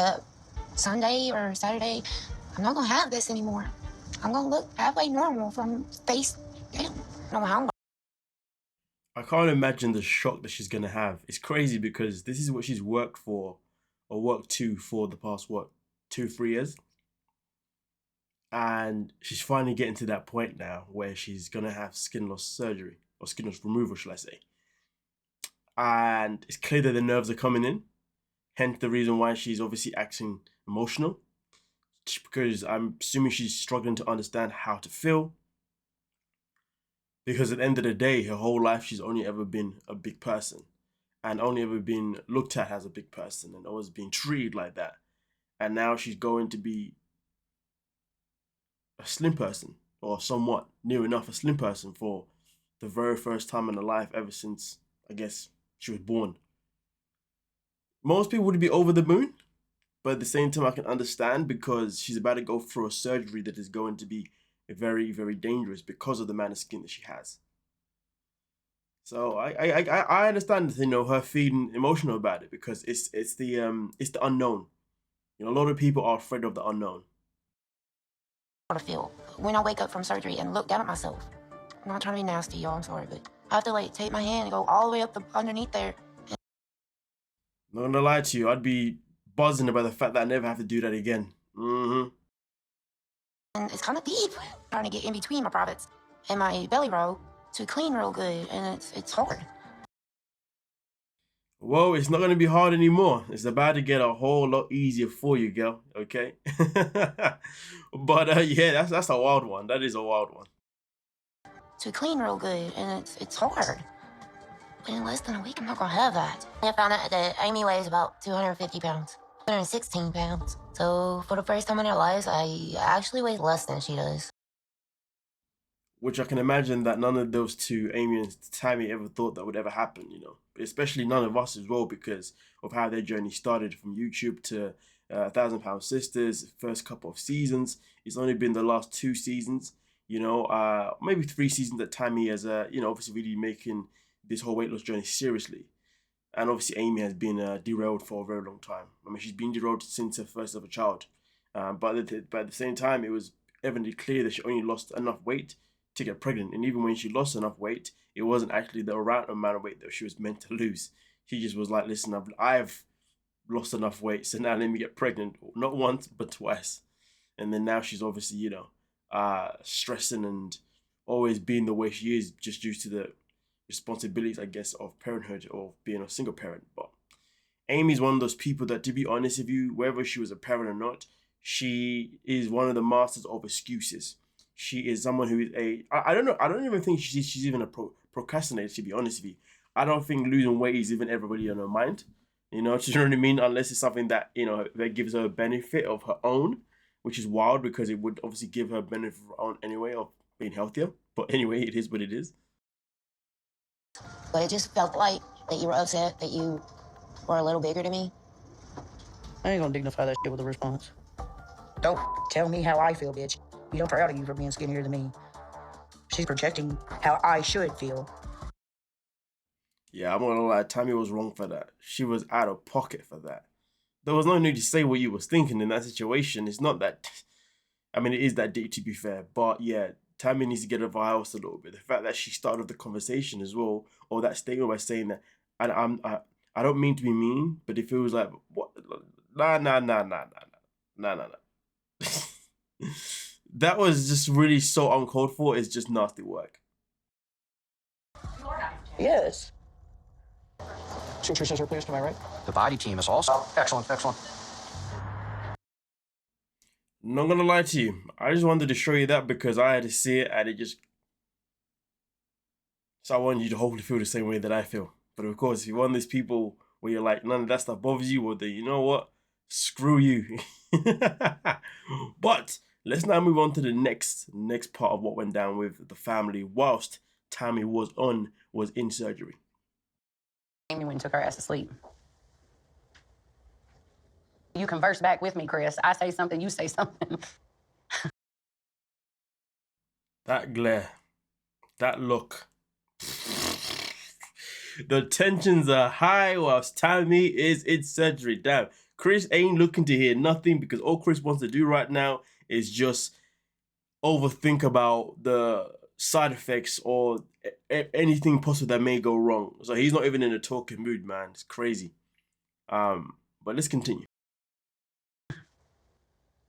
up Sunday or Saturday, I'm not gonna have this anymore. I'm gonna look halfway normal from face down. I don't know how. I can't imagine the shock that she's gonna have. It's crazy because this is what she's worked for, or worked to for the past, what, 2-3 years? And she's finally getting to that point now where she's gonna have skin loss surgery, or skin loss removal, shall I say. And it's clear that the nerves are coming in, hence the reason why she's obviously acting emotional, because I'm assuming she's struggling to understand how to feel. Because at the end of the day, her whole life, she's only ever been a big person and only ever been looked at as a big person and always been treated like that. And now she's going to be a slim person, or somewhat near enough a slim person, for the very first time in her life ever since, I guess, she was born. Most people would be over the moon, but at the same time, I can understand because she's about to go through a surgery that is going to be very, very dangerous because of the amount of skin that she has. So I understand, her feeling emotional about it because it's the unknown. A lot of people are afraid of the unknown. To feel when I wake up from surgery and look down at myself. I'm not trying to be nasty, y'all. I'm sorry, but I have to like take my hand and go all the way up underneath there. Not gonna lie to you, I'd be buzzing about the fact that I never have to do that again. And it's kind of deep. Trying to get in between my privates and my belly row to clean real good, and it's hard. Well, it's not going to be hard anymore. It's about to get a whole lot easier for you, girl. Okay? But yeah, that's a wild one. That is a wild one. To clean real good, and it's hard. But in less than a week, I'm not going to have that. I found out that Amy weighs about 250 pounds, 216 pounds. So for the first time in our lives, I actually weigh less than she does. Which I can imagine that none of those two, Amy and Tammy, ever thought that would ever happen, Especially none of us as well, because of how their journey started from YouTube to 1,000 Pound Sisters, first couple of seasons. It's only been the last 2 seasons, maybe 3 seasons that Tammy has, obviously really making this whole weight loss journey seriously. And obviously Amy has been derailed for a very long time. I mean, she's been derailed since her first ever child. But at the same time, it was evidently clear that she only lost enough weight to get pregnant. And even when she lost enough weight, it wasn't actually the right amount of weight that she was meant to lose. She just was like, listen, I've lost enough weight, so now let me get pregnant. Not once, but twice. And then now she's obviously, stressing and always being the way she is just due to the responsibilities, I guess, of parenthood or being a single parent. But Amy's one of those people that, to be honest with you, whether she was a parent or not, she is one of the masters of excuses. She is someone who is I don't know, I don't even think she's even a procrastinator, to be honest with you. I don't think losing weight is even everybody on her mind. Do you know what I mean? Unless it's something that, that gives her a benefit of her own, which is wild because it would obviously give her a benefit of her own anyway of being healthier. But anyway, it is what it is. But it just felt like that you were upset that you were a little bigger to me. I ain't gonna dignify that shit with a response. Don't tell me how I feel, bitch. I'm proud of you for being skinnier than me. She's projecting how I should feel. Yeah, I'm not gonna lie, Tammy was wrong for that. She was out of pocket for that. There was no need to say what you was thinking in that situation. It's not that, I mean, it is that deep, to be fair. But yeah, Tammy needs to get her house a little bit. The fact that she started the conversation as well, or that statement by saying that, I don't mean to be mean, but it feels like, what? Nah. That was just really so uncalled for. It's just nasty work. Yes. Sisters are pleased to my right. The body team is also excellent. Not gonna lie to you, I just wanted to show you that because I had to see it and it just... So I want you to hopefully feel the same way that I feel. But of course, if you're one of these people where you're like, none of that stuff bothers you, well then, you know what? Screw you. But let's now move on to the next part of what went down with the family whilst Tammy was in surgery. Amy went and took her ass to sleep. You converse back with me, Chris. I say something, you say something. That glare, that look. The tensions are high whilst Tammy is in surgery. Damn. Chris ain't looking to hear nothing because all Chris wants to do right now is just overthink about the side effects or anything possible that may go wrong. So he's not even in a talking mood, man. It's crazy. But let's continue.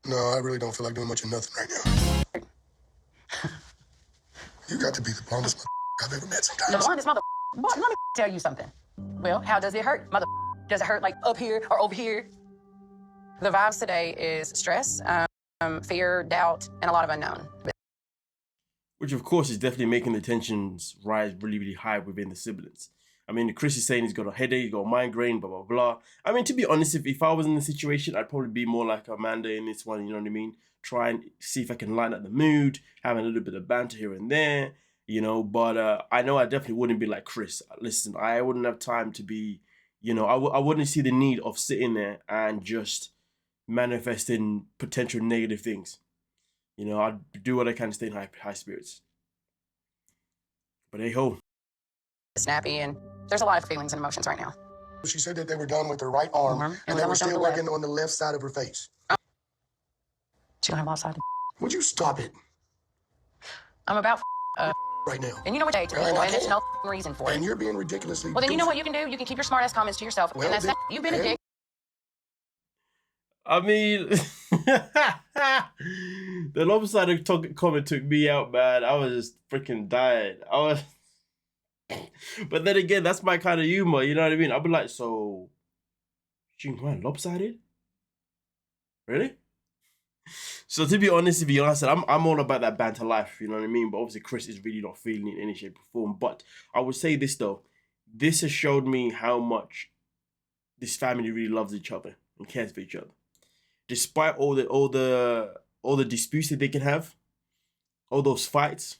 No, I really don't feel like doing much of nothing right now. You got to be the bluntest I've ever met sometimes. The bluntest mother. Boy, let me tell you something. Well, how does it hurt, mother? Does it hurt like up here or over here? The vibes today is stress, fear, doubt, and a lot of unknown. Which, of course, is definitely making the tensions rise really, really high within the siblings. I mean, Chris is saying he's got a headache, he's got a migraine, blah, blah, blah. I mean, to be honest, if I was in the situation, I'd probably be more like Amanda in this one, you know what I mean? Try and see if I can lighten up the mood, having a little bit of banter here and there, you know, but I know I definitely wouldn't be like Chris. Listen, I wouldn't have time to be, you know, I wouldn't see the need of sitting there and just manifesting potential negative things. You know, I'd do what I can to stay in high spirits. But hey ho. Snappy, and there's a lot of feelings and emotions right now. She said that they were done with her right arm and they were still working on the left side of her face. She don't have lopsided. Would you stop it I'm about right now? and you know what age, people, and there's no reason for it. And you're being ridiculously. Well, then you know what you can do? You can keep your smart ass comments to yourself. Well, and that's that. You've been a dick. I mean, the lopsided comment took me out, man. I was just freaking dying. But then again, that's my kind of humor, you know what I mean? I'll be like, so, she went lopsided? Really? So to be honest with you, like I said, I'm all about that banter life, you know what I mean? But obviously Chris is really not feeling it in any shape or form. But I would say this though, this has showed me how much this family really loves each other and cares for each other. Despite all the disputes that they can have, all those fights,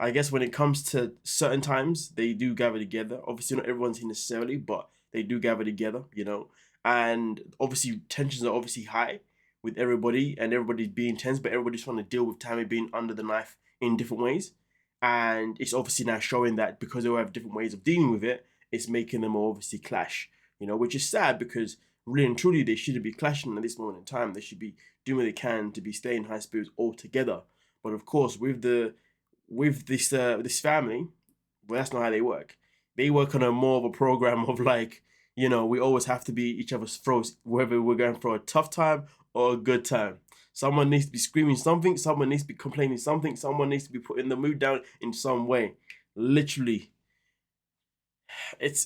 I guess when it comes to certain times, they do gather together. Obviously not everyone's here necessarily, but they do gather together, you know. And obviously tensions are obviously high with everybody and everybody's being tense, but everybody's trying to deal with Tammy being under the knife in different ways. And it's obviously now showing that because they all have different ways of dealing with it, it's making them obviously clash, you know, which is sad because really and truly they shouldn't be clashing at this moment in time. They should be doing what they can to be staying high spirits all together. But of course, with this family, well, that's not how they work. They work on a more of a program of like, you know, we always have to be each other's throats, whether we're going for a tough time or a good time. Someone needs to be screaming something, someone needs to be complaining something, someone needs to be putting the mood down in some way. Literally. It's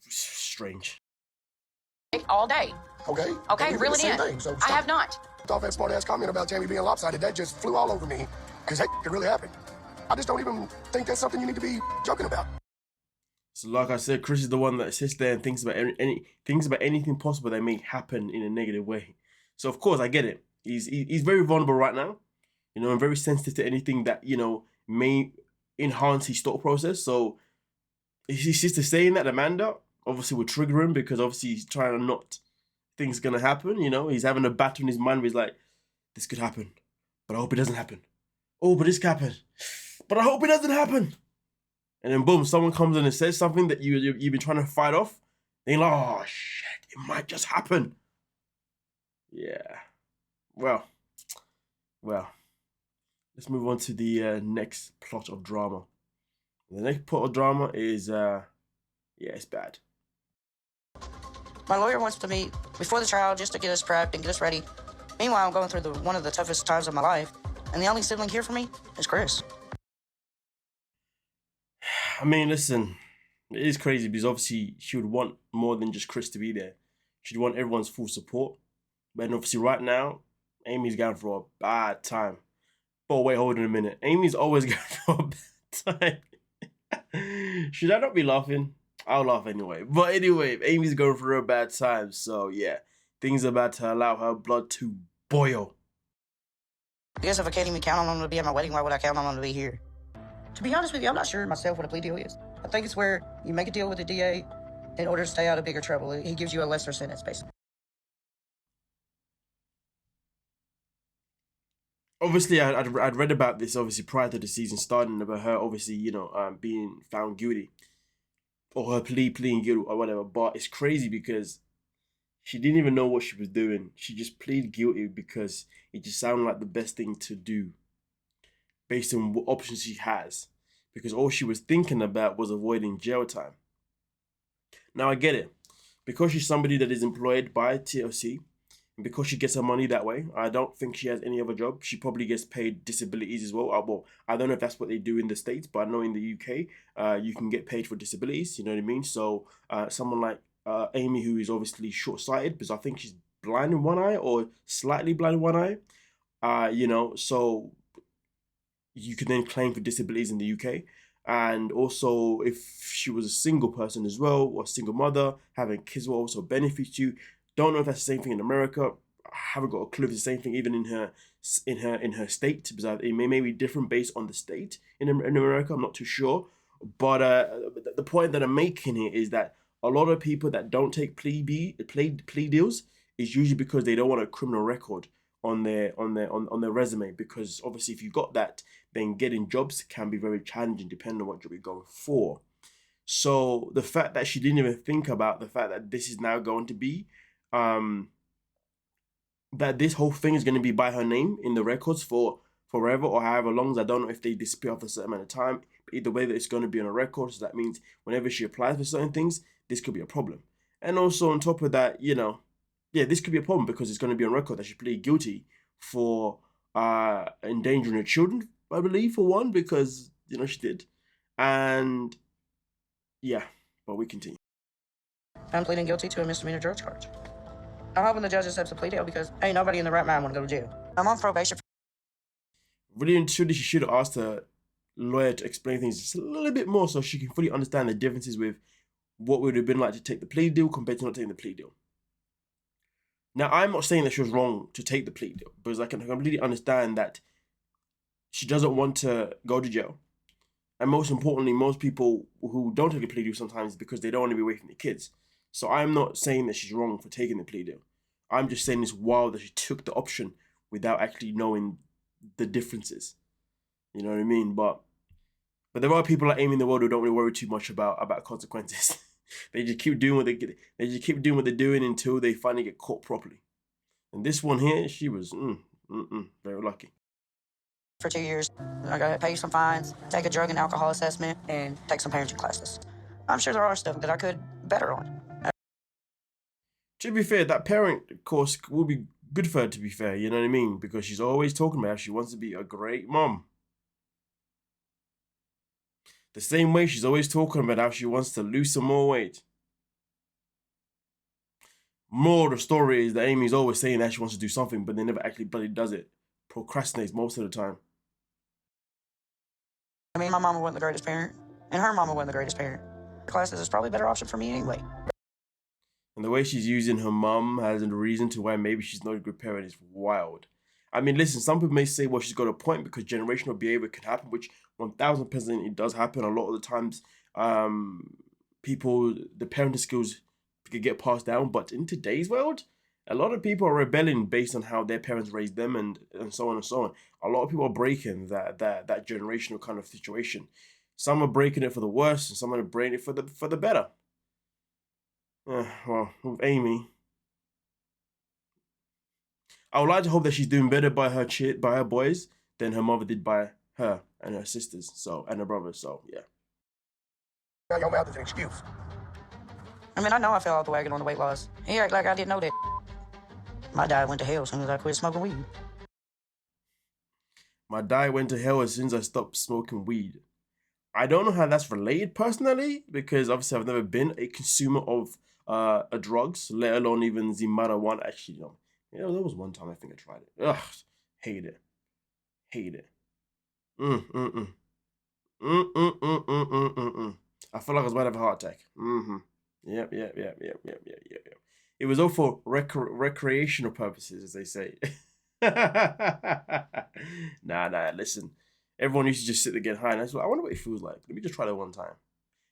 strange. All day. Okay? Okay, reel it in. So I have not. Off that smart ass comment about Tammy being lopsided, that just flew all over me. Because that could really happen. I just don't even think that's something you need to be joking about. So like I said, Chris is the one that sits there and thinks about anything possible that may happen in a negative way. So of course I get it. He's very vulnerable right now, you know, and very sensitive to anything that, you know, may enhance his thought process. So his sister saying that, Amanda, obviously will trigger him because obviously he's trying to not things gonna happen, you know. He's having a battle in his mind where he's like, this could happen, but I hope it doesn't happen. Oh, but this could happen, but I hope it doesn't happen. And then boom, someone comes in and says something that you've been trying to fight off. And you're like, oh shit, it might just happen. Yeah. Well. Let's move on to the next plot of drama. The next plot of drama is, yeah, it's bad. My lawyer wants to meet before the trial just to get us prepped and get us ready. Meanwhile, I'm going through one of the toughest times of my life, and the only sibling here for me is Chris. I mean, listen, it is crazy because obviously she would want more than just Chris to be there. She'd want everyone's full support. But obviously right now, Amy's going for a bad time. But wait, hold on a minute. Amy's always going for a bad time. Should I not be laughing? I'll laugh anyway. But anyway, Amy's going through a bad time. So yeah, things are about to allow her blood to boil. I guess if I can't even count on him to be at my wedding, why would I count on him to be here? To be honest with you, I'm not sure myself what a plea deal is. I think it's where you make a deal with the DA in order to stay out of bigger trouble. He gives you a lesser sentence, basically. Obviously, I'd read about this, obviously, prior to the season starting, about her, obviously, you know, being found guilty. Or her pleading guilty or whatever. But it's crazy because She didn't even know what she was doing. She just pleaded guilty because it just sounded like the best thing to do based on what options she has. Because all she was thinking about was avoiding jail time. Now I get it. Because she's somebody that is employed by TLC, and because she gets her money that way, I don't think she has any other job. She probably gets paid disabilities as well. Well, I don't know if that's what they do in the States, but I know in the UK, you can get paid for disabilities, you know what I mean? So someone like Amy, who is obviously short-sighted, because I think she's blind in one eye or slightly blind in one eye, so you can then claim for disabilities in the UK. And also, if she was a single person as well, or a single mother, having kids will also benefit you. Don't know if that's the same thing in America. I haven't got a clue if it's the same thing even in her state, because it may be different based on the state in America. I'm not too sure. But the point that I'm making here is that a lot of people that don't take plea deals is usually because they don't want a criminal record on their resume, because obviously if you got that, then getting jobs can be very challenging depending on what job you're going for. So the fact that she didn't even think about the fact that this is now going to be that this whole thing is going to be by her name in the records for forever or however long. I don't know if they disappear after a certain amount of time, but either way that it's going to be on a record. So that means whenever she applies for certain things, this could be a problem. And also on top of that, this could be a problem because it's going to be on record that she pleaded guilty for endangering her children, I believe, for one, because she did. And yeah, but we continue. I'm pleading guilty to a misdemeanor drug charge. I'm hoping the judge accepts the plea deal because ain't nobody in the right mind want to go to jail. I'm on probation. Really and truly, she should have asked her lawyer to explain things just a little bit more so she can fully understand the differences with what would have been like to take the plea deal compared to not taking the plea deal. Now, I'm not saying that she was wrong to take the plea deal, because I can completely understand that she doesn't want to go to jail. And most importantly, most people who don't take a plea deal sometimes because they don't want to be away from their kids. So I'm not saying that she's wrong for taking the plea deal. I'm just saying it's wild that she took the option without actually knowing the differences. You know what I mean? But there are people like Amy in the world who don't really worry too much about consequences. They just keep doing what they're doing until they finally get caught properly. And this one here, she was very lucky. For 2 years, I got to pay some fines, take a drug and alcohol assessment, and take some parenting classes. I'm sure there are stuff that I could better on. To be fair, that parent course will be good for her, to be fair, you know what I mean? Because she's always talking about how she wants to be a great mom. The same way she's always talking about how she wants to lose some more weight. More of the story is that Amy's always saying that she wants to do something, but they never actually bloody does it. Procrastinates most of the time. I mean, my mama wasn't the greatest parent, and her mama wasn't the greatest parent. Classes is probably a better option for me anyway. And the way she's using her mum as a reason to why maybe she's not a good parent is wild. I mean, listen, some people may say, well, she's got a point because generational behavior can happen, which 1000% it does happen. A lot of the times, the parenting skills could get passed down. But in today's world, a lot of people are rebelling based on how their parents raised them and so on and so on. A lot of people are breaking that generational kind of situation. Some are breaking it for the worse, and some are breaking it for the better. Well, with Amy, I would like to hope that she's doing better by her boys than her mother did by her and her sisters, and her brothers. So yeah. Now your mouth is an excuse. I mean, I know I fell off the wagon on the weight loss. He act like I didn't know that. My diet went to hell as soon as I quit smoking weed. My diet went to hell as soon as I stopped smoking weed. I don't know how that's related personally, because obviously I've never been a consumer of drugs, let alone even the marijuana. Actually, no. Yeah, there was one time I think I tried it. Ugh, hate it. I feel like I was about to have a heart attack. Yep. It was all for recreational purposes, as they say. Nah, listen. Everyone used to just sit there getting high, and I wonder what it feels like. Let me just try that one time.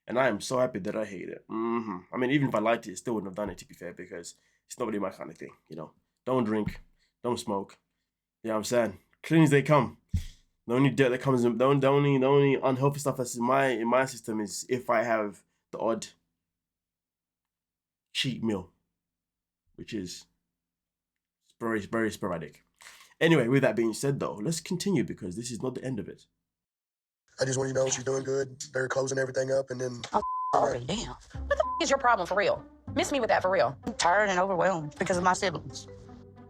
And I am so happy that I hate it. I mean, even if I liked it, I still wouldn't have done it, to be fair, because it's not really my kind of thing, Don't drink, don't smoke. You know what I'm saying? Clean as they come. The only dirt that comes in, the only unhealthy stuff that's in my system is if I have the odd cheat meal. which is very, very sporadic. Anyway, with that being said, though, let's continue because this is not the end of it. I just want you to know she's doing good. They're closing everything up, and then... Oh, sorry, damn. What the is your problem for real? Miss me with that for real. I'm tired and overwhelmed because of my siblings.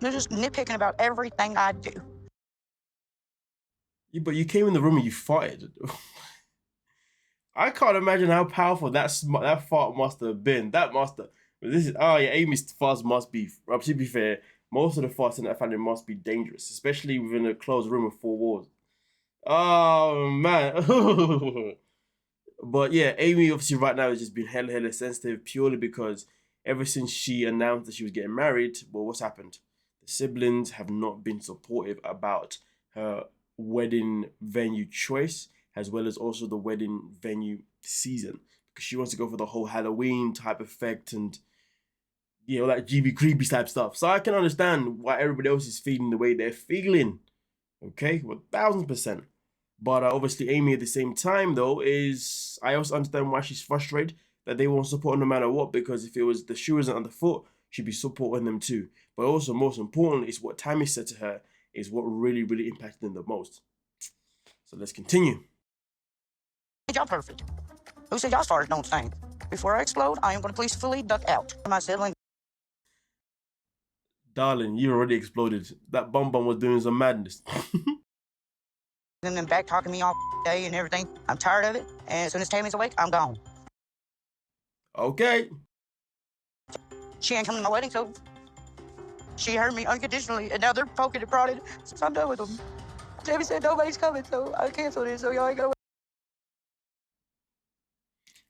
They're just nitpicking about everything I do. Yeah, but you came in the room and you farted. I can't imagine how powerful that fart must have been. Amy's farts must be. To be fair, most of the farts in that family must be dangerous, especially within a closed room of 4 walls. Oh man. But yeah, Amy obviously right now has just been hella sensitive purely because ever since she announced that she was getting married, well, what's happened? The siblings have not been supportive about her wedding venue choice, as well as also the wedding venue season, because she wants to go for the whole Halloween type effect and, you know, like GB creepy type stuff. So I can understand why everybody else is feeling the way they're feeling. Okay, 1000%. But obviously, Amy at the same time, though, I also understand why she's frustrated that they won't support her no matter what, because if it was the shoe isn't on the foot, she'd be supporting them too. But also, most importantly, is what Tammy said to her is what really impacted them the most. So let's continue. Y'all perfect. Who said y'all started don't think? Before I explode, I am going to peacefully duck out. My sibling. Darling, you already exploded. That bum was doing some madness. And then back talking me all day and everything. I'm tired of it. And as soon as Tammy's awake, I'm gone. Okay. She ain't coming to my wedding, so she heard me unconditionally, and now they're poking and prodding, so I'm done with them. Tammy said nobody's coming, so I canceled it, so y'all ain't gonna.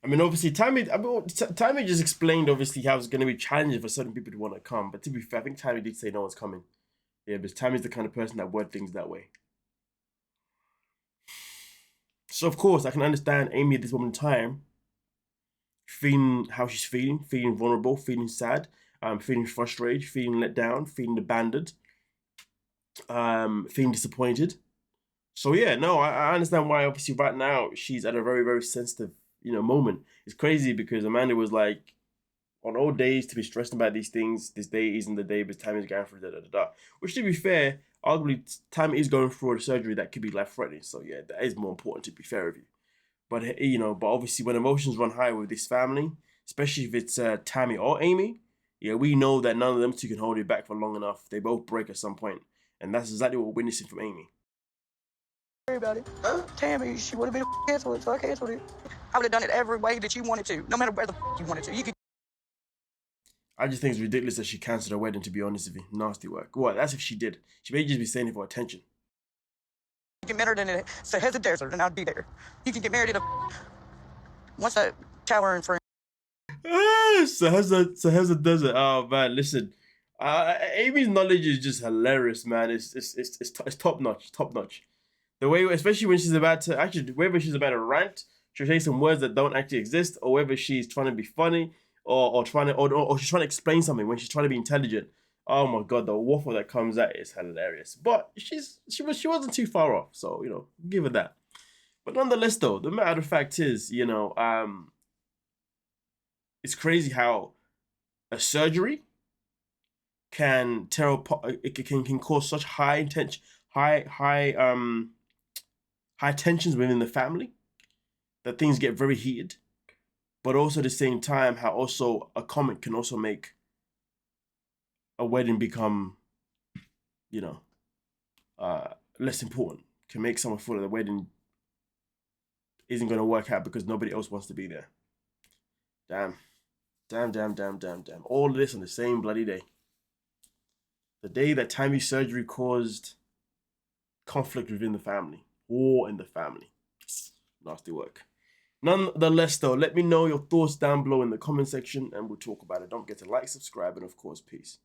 I mean, obviously, Tammy just explained, obviously, how it's going to be challenging for certain people to want to come. But to be fair, I think Tammy did say no one's coming. Yeah, because Tammy's the kind of person that word things that way. So, of course, I can understand Amy at this moment in time feeling how she's feeling vulnerable, feeling sad, feeling frustrated, feeling let down, feeling abandoned, feeling disappointed. So, yeah, no, I understand why, obviously, right now, she's at a very sensitive, moment. It's crazy because Amanda was like, on all days to be stressed about these things, this day isn't the day, but Tammy's going through da. Which, to be fair, arguably, Tammy is going through a surgery that could be life-threatening. So, yeah, that is more important, to be fair with you. But, but obviously, when emotions run high with this family, especially if it's Tammy or Amy, yeah, we know that none of them two can hold it back for long enough. They both break at some point. And that's exactly what we're witnessing from Amy. Worry about it. Tammy, she would have been canceled, so I canceled it. I would have done it every way that you wanted to, no matter where the you wanted to. You could. I just think it's ridiculous that she cancelled her wedding, to be honest with you. Nasty work. Well, that's if she did. She may just be saying it for attention. Get married in a Sahara desert, and I'd be there. You can get married in a... What's that tower in France? Sahara desert. Oh, man, listen. Amy's knowledge is just hilarious, man. It's top notch, The way, especially when she's about to, actually, whether she's about to rant, she'll say some words that don't actually exist, or whether she's trying to be funny, or she's trying to explain something when she's trying to be intelligent. Oh my god, the waffle that comes out is hilarious. But she wasn't too far off, so give her that. But nonetheless, though, the matter of fact is, it's crazy how a surgery can tear apart. It can cause such high tensions within the family that things get very heated. But also at the same time, how also a comment can also make a wedding become, less important. Can make someone feel that the wedding isn't going to work out because nobody else wants to be there. Damn. All of this on the same bloody day. The day that Tammy's surgery caused conflict within the family. War in the family. Nasty work. Nonetheless, though, let me know your thoughts down below in the comment section and we'll talk about it. Don't forget to like, subscribe, and of course, peace.